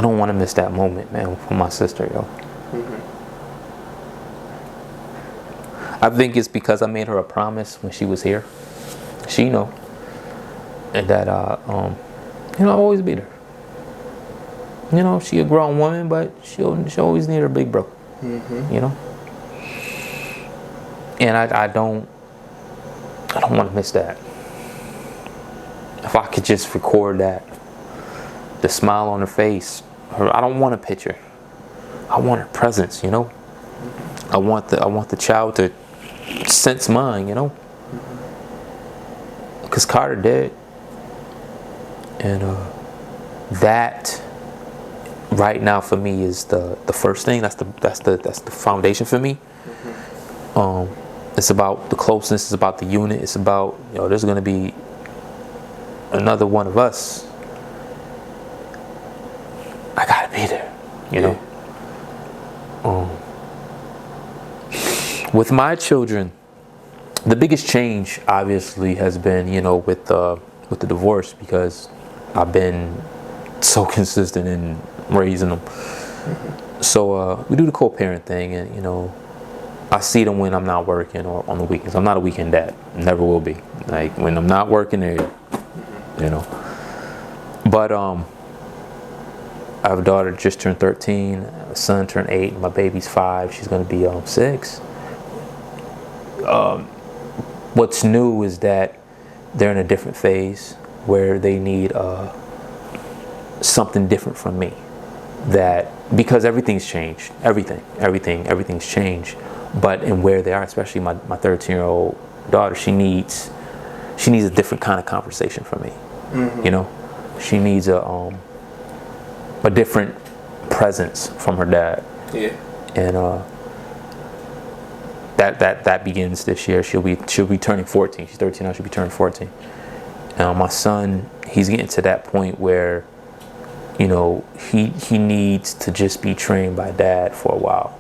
C: don't want to miss that moment, man, for my sister, yo. I think it's because I made her a promise when she was here. She know, and that I'll always be there. You know, she a grown woman, but she'll always need her big bro. You know, and I don't want to miss that. If I could just record that, the smile on her face. I don't want a picture. I want her presence. You know, I want the child to sense mine. You know, because Carter did, and that. Right now, for me, is the first thing. That's the foundation for me. It's about the closeness. It's about the unit. It's about, there's gonna be another one of us. I gotta be there. You know. With my children, the biggest change obviously has been, with the divorce, because I've been so consistent in raising them. So we do the co-parent thing, and I see them when I'm not working or on the weekends. I'm not a weekend dad, never will be. Like, when I'm not working, there, But I have a daughter that just turned 13, a son turned 8, and my baby's 5. She's gonna be 6. What's new is that they're in a different phase where they need something different from me. That, because everything's changed, everything's changed, but in where they are, especially my 13-year-old daughter, she needs a different kind of conversation from me. She needs a different presence from her dad. Yeah. And that begins this year. She'll be turning 14. She's 13 now. She'll be turning 14. My son, he's getting to that point where he needs to just be trained by dad for a while.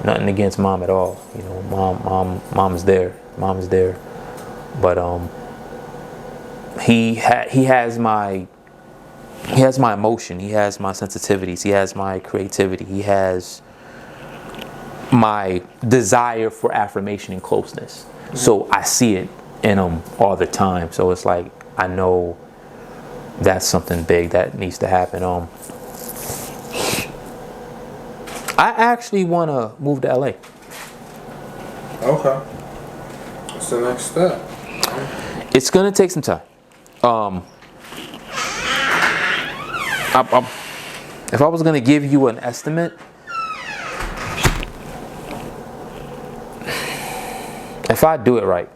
C: Nothing against mom at all. Mom is there. But he has my emotion. He has my sensitivities. He has my creativity. He has my desire for affirmation and closeness. So I see it in him all the time. So it's like, I know that's something big that needs to happen. I actually want to move to LA.
A: Okay. What's the next step?
C: It's gonna take some time. if I was gonna give you an estimate, if I do it right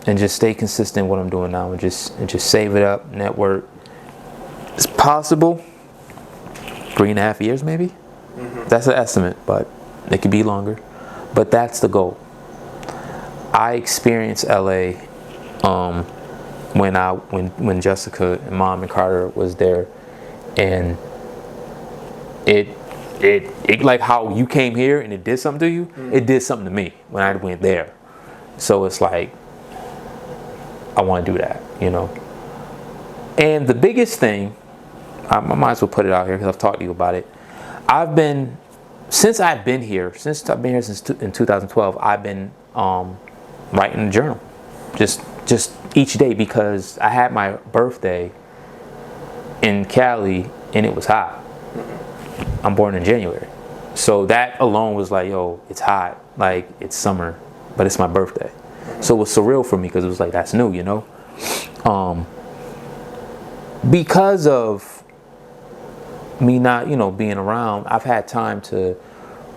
C: and just stay consistent with what I'm doing now and just save it up, network, it's possible 3.5 years maybe. That's an estimate, but it could be longer. But that's the goal. I experienced LA when Jessica and Mom and Carter was there, and it like how you came here and it did something to you. It did something to me when I went there. So it's like I want to do that, you know. And the biggest thing, I might as well put it out here because I've talked to you about it. Since I've been here since in 2012, I've been writing a journal, just each day, because I had my birthday in Cali and it was hot. I'm born in January, so that alone was like, yo, it's hot, like it's summer, but it's my birthday. So it was surreal for me because it was like, that's new, you know. Because of me not, you know, being around, I've had time to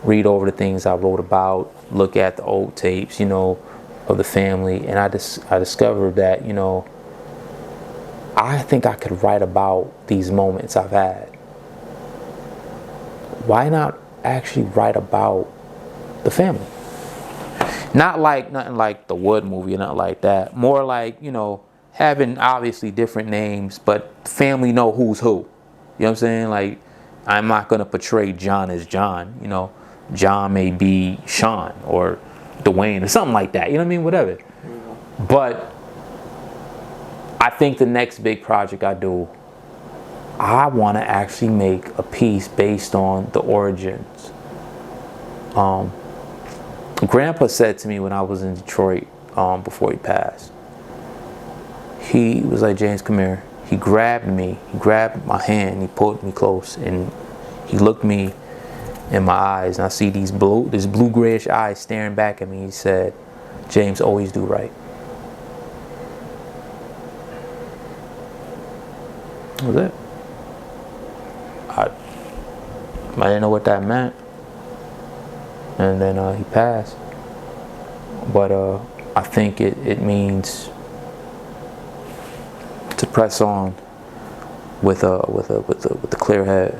C: read over the things I wrote about, look at the old tapes, you know, of the family, and I discovered that, you know, I think I could write about these moments I've had. Why not actually write about the family? Not like nothing like the Wood movie or nothing like that. More like, you know, having obviously different names, but family know who's who. You know what I'm saying? Like, I'm not going to portray John as John. You know, John may be Sean or Dwayne or something like that. You know what I mean? Whatever. But I think the next big project I do, I want to actually make a piece based on the origins. Grandpa said to me when I was in Detroit before he passed, he was like, James, come here. He grabbed me, he grabbed my hand, and he pulled me close, and he looked me in my eyes, and I see this blue grayish eyes staring back at me. He said, James, always do right. That was it. I didn't know what that meant. And then he passed. But I think it means to press on with a clear head,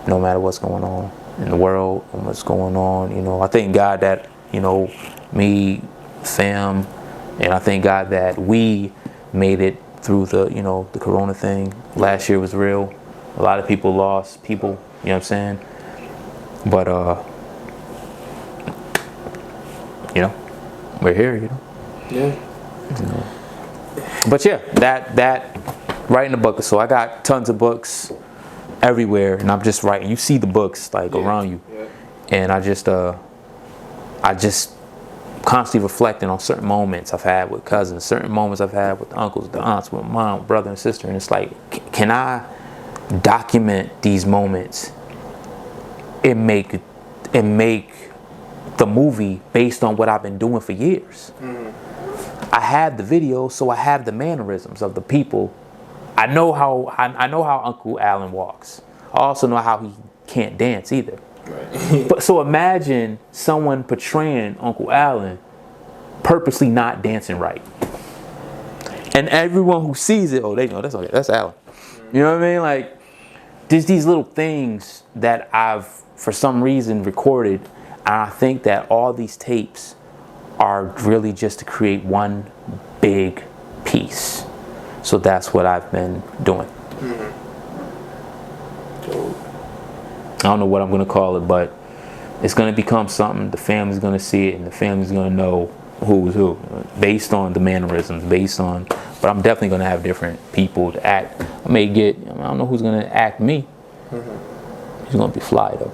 C: no matter what's going on in the world and what's going on. You know, I thank God that, you know, me, fam, and I thank God that we made it through the, you know, the corona thing. Last year was real. A lot of people lost people, you know what I'm saying? But you know, we're here, you know.
A: Yeah.
C: You know. But yeah, that writing a book. So I got tons of books everywhere, and I'm just writing. You see the books like around you, and I just constantly reflecting on certain moments I've had with cousins, certain moments I've had with the uncles, the aunts, with mom, brother, and sister, and it's like, can I document these moments and make the movie based on what I've been doing for years? I have the video, so I have the mannerisms of the people. I know how Uncle Alan walks. I also know how he can't dance either. Right. But so imagine someone portraying Uncle Alan purposely not dancing right, and everyone who sees it, oh, they know that's okay. That's Alan. You know what I mean? Like, there's these little things that I've, for some reason, recorded, and I think that all these tapes are really just to create one big piece. So that's what I've been doing. I don't know what I'm going to call it, but it's going to become something. The family's going to see it, and the family's going to know who's who, based on the mannerisms, but I'm definitely going to have different people to act. I don't know who's going to act me. He's going to be fly, though.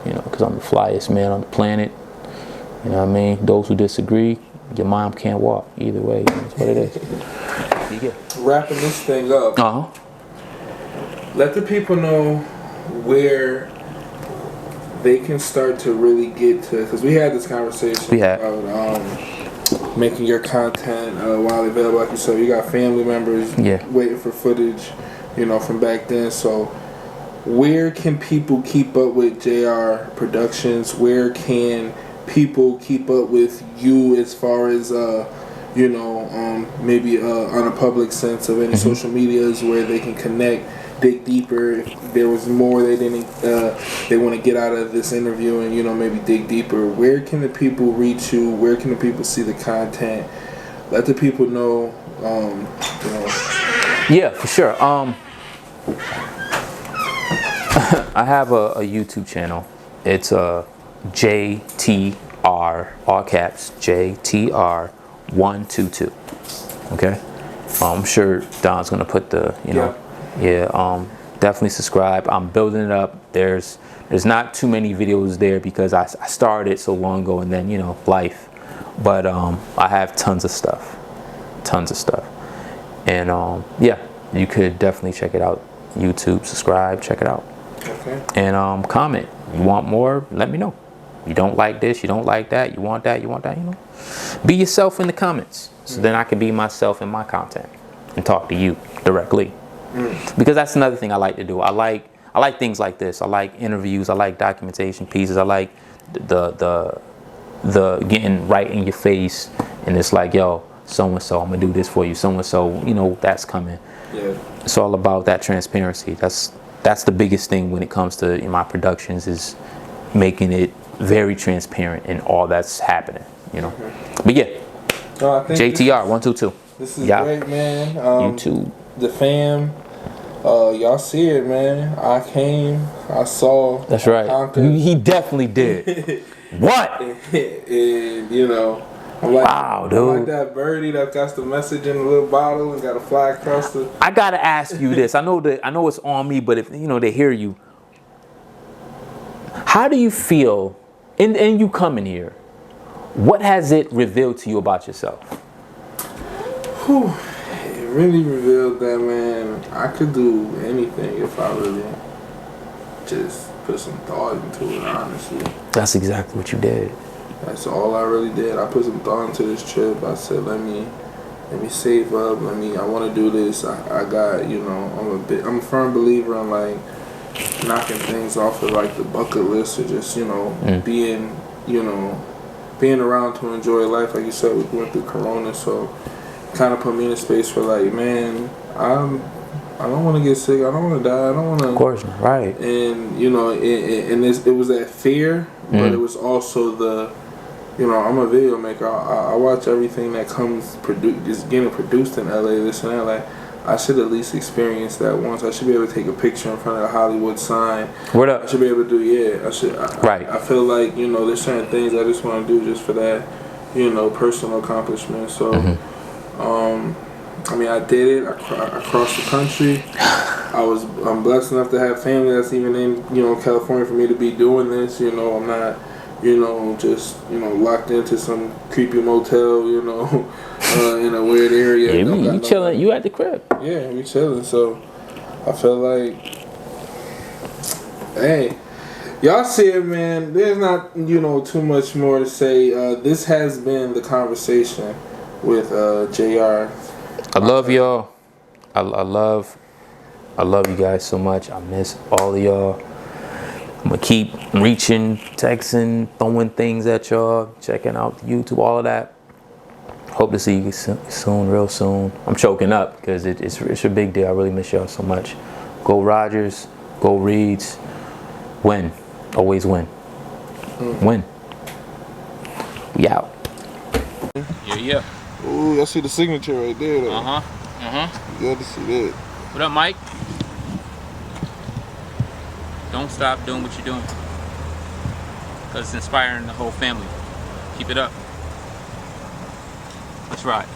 C: You know, because I'm the flyest man on the planet. You know what I mean? Those who disagree, your mom can't walk. Either way, that's what it is.
A: Wrapping this thing up. Let the people know where they can start to really get to, because we had this conversation about making your content widely available. Like you said, you got family members waiting for footage from back then. So where can people keep up with JR Productions? Where can people keep up with you as far as maybe on a public sense of any social medias where they can connect, dig deeper? If there was more they didn't, they want to get out of this interview, and maybe dig deeper. Where can the people reach you? Where can the people see the content? Let the people know.
C: Yeah, for sure. I have a YouTube channel. It's JTR, all caps, JTR 122. Okay. I'm sure Don's gonna put the, definitely subscribe. I'm building it up. There's not too many videos there because I started so long ago, and then life. But I have tons of stuff, and you could definitely check it out. YouTube, subscribe, check it out.
A: Okay.
C: And comment. You want more? Let me know. You don't like this, you don't like that, you want that, Be yourself in the comments. So then I can be myself in my content and talk to you directly. Because that's another thing I like to do. I like things like this. I like interviews, I like documentation pieces, I like the getting right in your face, and it's like, yo, so and so, I'm gonna do this for you, so and so, that's coming.
A: Yeah.
C: It's all about that transparency. That's the biggest thing when it comes to my productions, is making it very transparent in all that's happening, But yeah,
A: I think
C: JTR 122.
A: This is great, man.
C: YouTube,
A: the fam, y'all see it, man. I came, I saw.
C: That's right.
A: Conquered.
C: He definitely did. What?
A: And I'm like,
C: wow, dude.
A: I'm like that birdie that got the message in a little bottle and got to fly across the.
C: I gotta ask you this. I know it's on me, but if they hear you, how do you feel? And you coming here, what has it revealed to you about yourself?
A: Whew, it really revealed that, man, I could do anything if I really just put some thought into it, honestly.
C: That's exactly what you did.
A: That's all I really did. I put some thought into this trip. I said, let me save up. I want to do this. I got, I'm a firm believer in like knocking things off of like the bucket list, or just being around to enjoy life. Like you said, we went through Corona, so kind of put me in a space where like, man, I don't want to get sick. I don't want to die. I don't want to.
C: Of course, right.
A: And it was that fear, but it was also the, I'm a video maker. I watch everything that is getting produced in LA. This and that. Like, I should at least experience that once. I should be able to take a picture in front of a Hollywood sign.
C: What up?
A: I should be able to do. Yeah, I should.
C: Right.
A: I feel like there's certain things I just want to do just for that, personal accomplishment. So, I did it. I crossed the country. I'm blessed enough to have family that's even in California for me to be doing this. I'm not just locked into some creepy motel. In a weird area.
C: Yeah, you chilling. You at the crib.
A: Yeah, we chilling. So I feel like, hey, y'all see it, man. There's not too much more to say. This has been the conversation with JR.
C: I love y'all. I love you guys so much. I miss all of y'all. I'm gonna keep reaching, texting, throwing things at y'all, checking out YouTube, all of that. Hope to see you soon, real soon. I'm choking up because it's a big deal. I really miss y'all so much. Go Rodgers, go Reeds, win, always win, win. We out.
B: Yeah.
A: Ooh, I see the signature right there, though. You got to see that.
B: What up, Mike? Don't stop doing what you're doing, because it's inspiring the whole family. Keep it up. Let's ride.